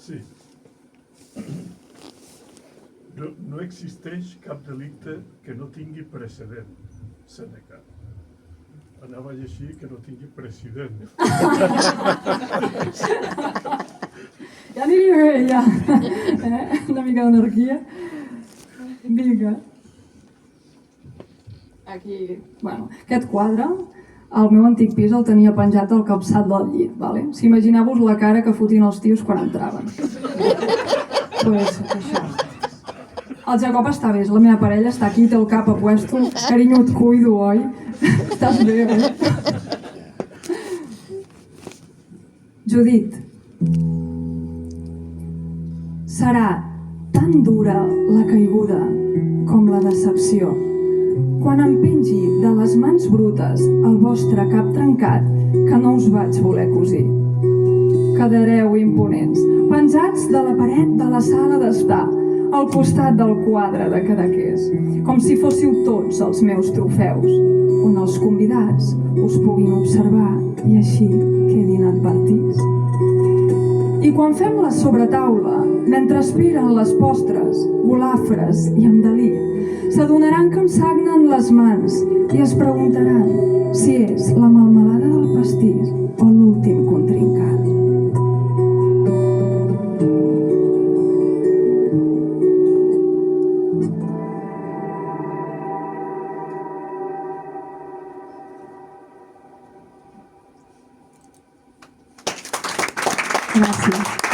Sí. No existeix cap delicte que no tingui precedent, Sèneca. Anava a llegir que no tingui president. Ja aniria bé, ja. Una mica d'anarquia. Vinga. Aquí, bueno, aquest quadre, al meu antic pis el tenia penjat al capçat del llit, vale? Si imagineu-vos la cara que fotien els tios quan entraven. Pues això. El Jacob està bé, la meva parella està aquí, té el cap a puesto. Carinyo, et cuido, oi? Estàs bé, oi? Judit. Serà tan dura la caiguda com la decepció. Quan em pengi de les mans brutes el vostre cap trencat que no us vaig voler cosir. Quedareu imponents, penjats de la paret de la sala d'estar, al costat del quadre de Cadaqués, com si fóssiu tots els meus trofeus, on els convidats us puguin observar i així quedin advertits. I quan fem la sobretaula, mentre esperen les postres, golafres i amb delí, s'adonaran que em sagnen les mans i es preguntaran si és la melmelada del pastís o l'últim contrincant. Gràcies.